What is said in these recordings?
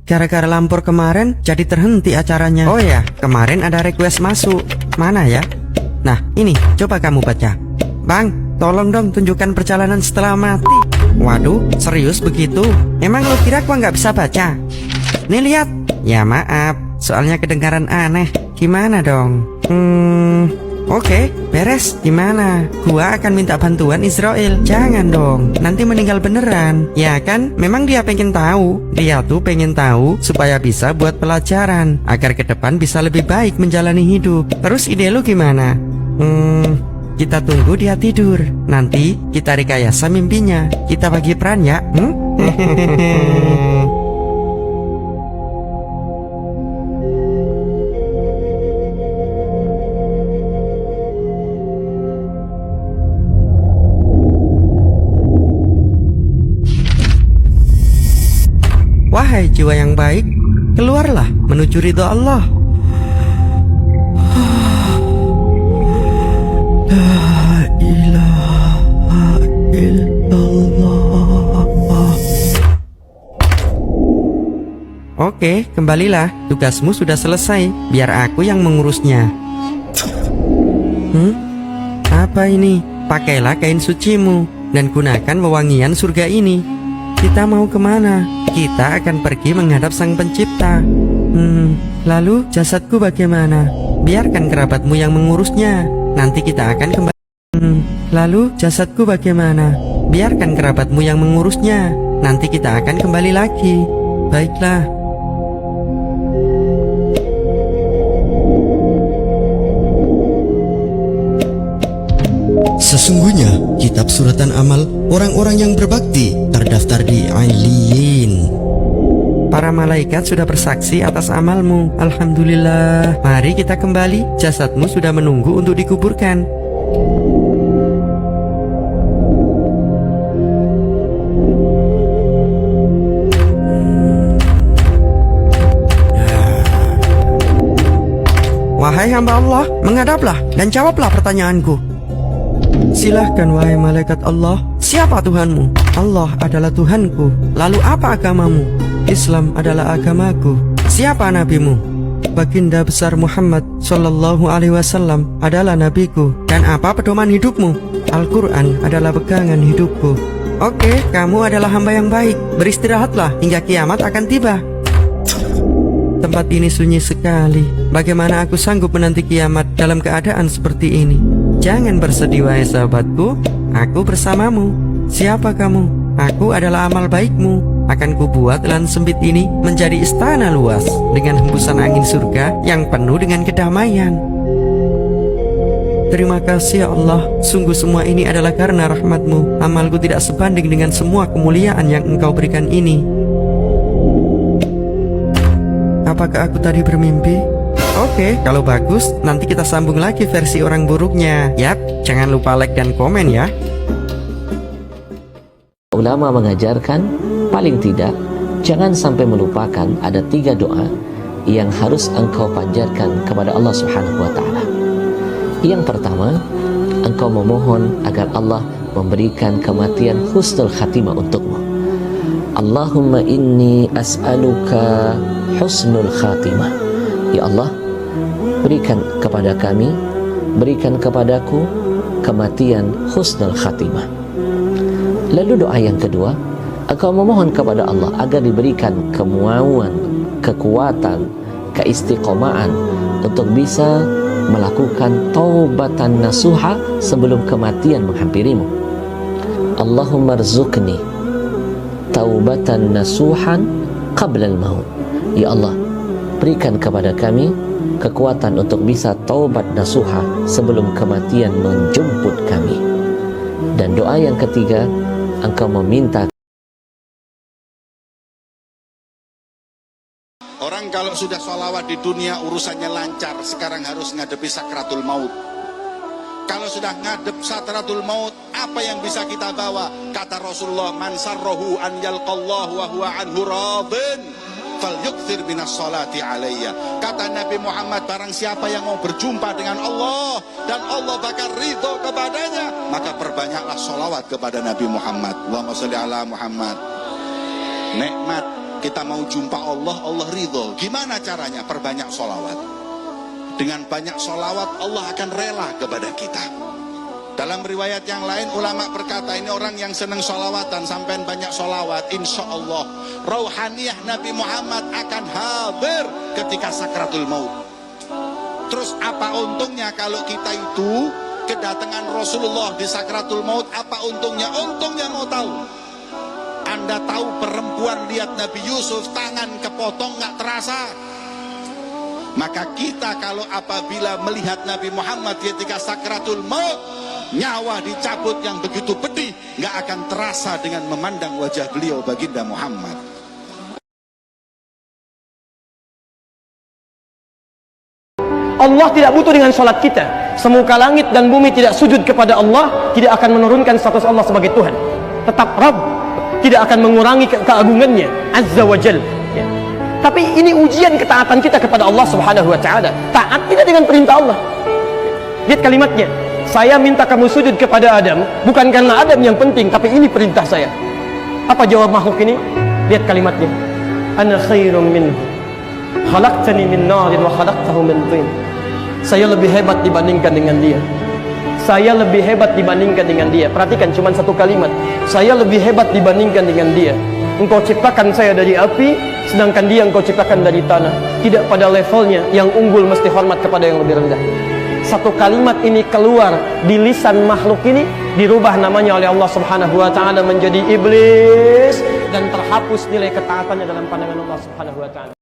Gara-gara Lampor kemarin jadi terhenti acaranya. Oh ya, kemarin ada request masuk. Mana ya? Nah, ini, coba kamu baca. Bang, tolong dong tunjukkan perjalanan setelah mati. Waduh, serius begitu? Emang lo kira gua nggak bisa baca? Nih lihat. Ya maaf, soalnya kedengaran aneh. Gimana dong? Oke, beres. Gimana? Gua akan minta bantuan Israel. Jangan dong, nanti meninggal beneran. Ya kan? Memang dia pengen tahu. Dia tuh pengen tahu supaya bisa buat pelajaran, agar ke depan bisa lebih baik menjalani hidup. Terus ide lu gimana? Kita tunggu dia tidur. Nanti kita rekayasa mimpinya. Kita bagi peran ya. Wahai jiwa yang baik, keluarlah menuju ridho Allah. La ilaha illallah. Oke, kembalilah. Tugasmu sudah selesai. Biar aku yang mengurusnya. Apa ini? Pakailah kain sucimu dan gunakan wewangian surga ini. Kita mau kemana? Kita akan pergi menghadap Sang Pencipta. Lalu jasadku bagaimana? Biarkan kerabatmu yang mengurusnya. Nanti kita akan kembali. Lalu jasadku bagaimana? Biarkan kerabatmu yang mengurusnya. Nanti kita akan kembali lagi. Baiklah. Sesungguhnya kitab suratan amal orang-orang yang berbakti terdaftar di Ailiyin. Para malaikat sudah bersaksi atas amalmu. Alhamdulillah. Mari kita kembali. Jasadmu sudah menunggu untuk dikuburkan. Wahai hamba Allah, menghadaplah dan jawablah pertanyaanku. Silahkan wahai malaikat Allah. Siapa Tuhanmu? Allah adalah Tuhanku. Lalu apa agamamu? Islam adalah agamaku. Siapa nabimu? Baginda besar Muhammad Sallallahu Alaihi Wasallam adalah nabiku. Dan apa pedoman hidupmu? Al-Quran adalah pegangan hidupku. Oke, kamu adalah hamba yang baik. Beristirahatlah hingga kiamat akan tiba. Tempat ini sunyi sekali. Bagaimana aku sanggup menanti kiamat dalam keadaan seperti ini? Jangan bersedih wahai sahabatku. Aku bersamamu. Siapa kamu? Aku adalah amal baikmu. Akan kubuat lan sempit ini menjadi istana luas dengan hembusan angin surga yang penuh dengan kedamaian. Terima kasih ya Allah. Sungguh semua ini adalah karena rahmatmu. Amalku tidak sebanding dengan semua kemuliaan yang engkau berikan ini. Apakah aku tadi bermimpi? Oke, kalau bagus, nanti kita sambung lagi versi orang buruknya. Yap, jangan lupa like dan komen ya. Ulama mengajarkan, paling tidak, jangan sampai melupakan ada 3 doa yang harus engkau panjatkan kepada Allah Subhanahu wa Ta'ala. Yang pertama, engkau memohon agar Allah memberikan kematian husnul khatimah untukmu. Allahumma inni as'aluka husnul khatimah. Ya Allah, berikan kepada kami, berikan kepadaku kematian husnul khatimah. Lalu doa yang kedua, engkau memohon kepada Allah agar diberikan kemauan, kekuatan, keistiqomaan untuk bisa melakukan taubatan nasuha sebelum kematian menghampirimu. Allahumma rzuqni taubatan nasuhan qabla al-maut. Ya Allah, berikan kepada kami kekuatan untuk bisa taubat nasuha sebelum kematian menjemput kami. Dan doa yang ketiga, engkau meminta. Orang kalau sudah sholawat di dunia urusannya lancar, sekarang harus ngadepi sakratul maut. Kalau sudah ngadep sakratul maut, apa yang bisa kita bawa? Kata Rasulullah, man sarrohu an yalqallahu wa huwa anhu radin falyukthir minas salati alayya. Kata Nabi Muhammad, barang siapa yang mau berjumpa dengan Allah dan Allah bakal ridho kepadanya, maka perbanyaklah sholawat kepada Nabi Muhammad. Allahumma sholli ala Muhammad. Nikmat Kita mau jumpa Allah, Allah ridho. Gimana caranya? Perbanyak sholawat. Dengan banyak sholawat Allah akan rela kepada kita. Dalam riwayat yang lain ulama berkata, ini orang yang senang sholawatan, sampai banyak sholawat, insya Allah rauhaniyah Nabi Muhammad akan hadir ketika sakratul maut. Terus apa untungnya kalau kita itu kedatangan Rasulullah di sakratul maut? Apa untungnya? Untungnya mau tahu. Anda tahu perempuan lihat Nabi Yusuf tangan kepotong nggak terasa. Maka kita kalau apabila melihat Nabi Muhammad ketika sakratul maut, nyawa dicabut yang begitu pedih, nggak akan terasa dengan memandang wajah beliau baginda Muhammad. Allah tidak butuh dengan sholat kita. Semuka langit dan bumi tidak sujud kepada Allah, tidak akan menurunkan status Allah sebagai Tuhan. Tetap Rabb, tidak akan mengurangi keagungannya Azza wa Jal, ya. Tapi ini ujian ketaatan kita kepada Allah Subhanahu wa ta'ala. Taat tidak dengan perintah Allah. Lihat kalimatnya, saya minta kamu sujud kepada Adam, bukan karena Adam yang penting, tapi ini perintah saya. Apa jawab makhluk ini? Lihat kalimatnya, ana khairum minhu khalaqtani min narin wa khalaqtahu min tin. Saya lebih hebat dibandingkan dengan dia. Saya lebih hebat dibandingkan dengan dia. Perhatikan cuma satu kalimat, saya lebih hebat dibandingkan dengan dia. Engkau ciptakan saya dari api, sedangkan dia engkau ciptakan dari tanah. Tidak pada levelnya, yang unggul mesti hormat kepada yang lebih rendah. Satu kalimat ini keluar di lisan makhluk ini, dirubah namanya oleh Allah Subhanahu wa ta'ala menjadi iblis, dan terhapus nilai ketaatannya dalam pandangan Allah Subhanahu wa ta'ala.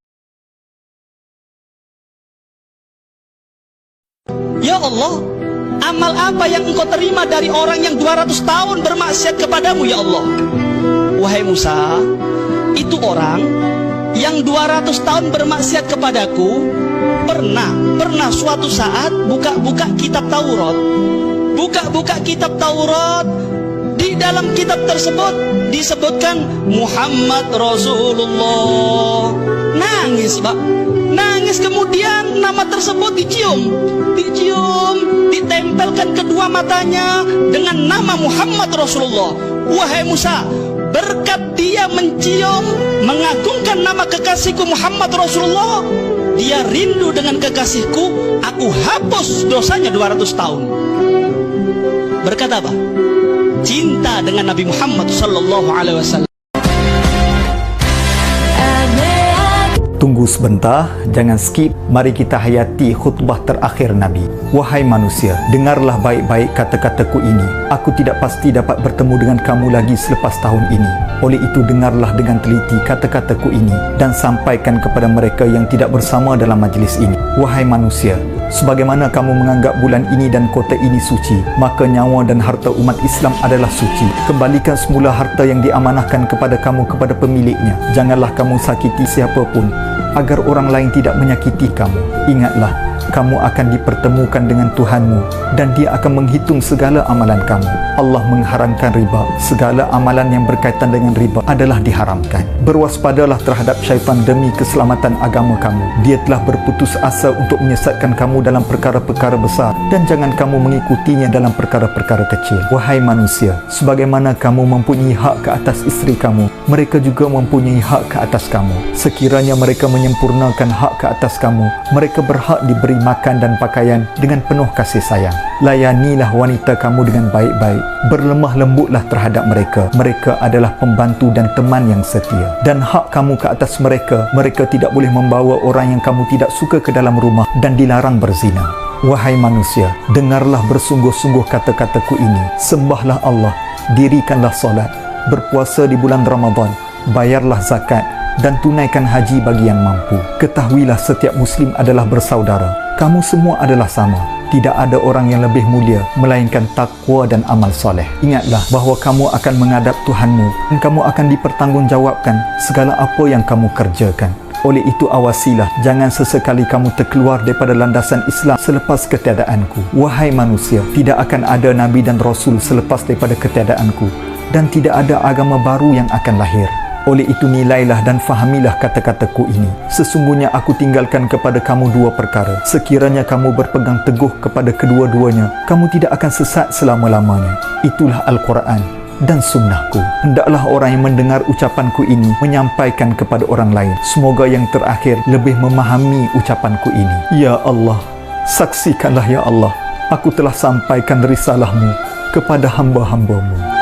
Ya Allah, amal apa yang engkau terima dari orang yang 200 tahun bermaksiat kepadamu ya Allah? Wahai Musa, itu orang yang 200 tahun bermaksiat kepadaku pernah suatu saat buka kitab Taurat. Buka kitab Taurat, di dalam kitab tersebut disebutkan Muhammad Rasulullah. Nangis, Pak. Nangis, kemudian nama tersebut dicium, ditempelkan kedua matanya dengan nama Muhammad Rasulullah. Wahai Musa, berkat dia mencium, mengagungkan nama kekasihku Muhammad Rasulullah, dia rindu dengan kekasihku, aku hapus dosanya 200 tahun. Berkat apa? Cinta dengan Nabi Muhammad sallallahu alaihi wasallam. Tunggu sebentar, jangan skip. Mari kita hayati khutbah terakhir Nabi. Wahai manusia, dengarlah baik-baik kata-kataku ini. Aku tidak pasti dapat bertemu dengan kamu lagi selepas tahun ini. Oleh itu, dengarlah dengan teliti kata-kataku ini dan sampaikan kepada mereka yang tidak bersama dalam majlis ini. Wahai manusia, sebagaimana kamu menganggap bulan ini dan kota ini suci, maka nyawa dan harta umat Islam adalah suci. Kembalikan semula harta yang diamanahkan kepada kamu kepada pemiliknya. Janganlah kamu sakiti siapa pun, agar orang lain tidak menyakiti kamu. Ingatlah, kamu akan dipertemukan dengan Tuhanmu dan Dia akan menghitung segala amalan kamu. Allah mengharamkan riba. Segala amalan yang berkaitan dengan riba adalah diharamkan. Berwaspadalah terhadap syaitan demi keselamatan agama kamu. Dia telah berputus asa untuk menyesatkan kamu dalam perkara-perkara besar, dan jangan kamu mengikutinya dalam perkara-perkara kecil. Wahai manusia, sebagaimana kamu mempunyai hak ke atas isteri kamu, mereka juga mempunyai hak ke atas kamu. Sekiranya mereka menyempurnakan hak ke atas kamu, mereka berhak diberi makan dan pakaian dengan penuh kasih sayang. Layanilah wanita kamu dengan baik-baik. Berlemah lembutlah terhadap mereka. Mereka adalah pembantu dan teman yang setia. Dan hak kamu ke atas mereka, mereka tidak boleh membawa orang yang kamu tidak suka ke dalam rumah dan dilarang berzina. Wahai manusia, dengarlah bersungguh-sungguh kata-kataku ini. Sembahlah Allah, dirikanlah solat, berpuasa di bulan Ramadan, bayarlah zakat, dan tunaikan haji bagi yang mampu. Ketahuilah setiap Muslim adalah bersaudara. Kamu semua adalah sama. Tidak ada orang yang lebih mulia melainkan takwa dan amal soleh. Ingatlah bahawa kamu akan menghadap Tuhanmu dan kamu akan dipertanggungjawabkan segala apa yang kamu kerjakan. Oleh itu awasilah, jangan sesekali kamu terkeluar daripada landasan Islam selepas ketiadaanku. Wahai manusia, tidak akan ada Nabi dan Rasul selepas daripada ketiadaanku, dan tidak ada agama baru yang akan lahir. Oleh itu nilailah dan fahamilah kata-kataku ini. Sesungguhnya aku tinggalkan kepada kamu dua perkara. Sekiranya kamu berpegang teguh kepada kedua-duanya, kamu tidak akan sesat selama-lamanya. Itulah Al-Quran dan sunnahku. Hendaklah orang yang mendengar ucapanku ini menyampaikan kepada orang lain. Semoga yang terakhir lebih memahami ucapanku ini. Ya Allah, saksikanlah ya Allah, aku telah sampaikan risalahmu kepada hamba-hambamu.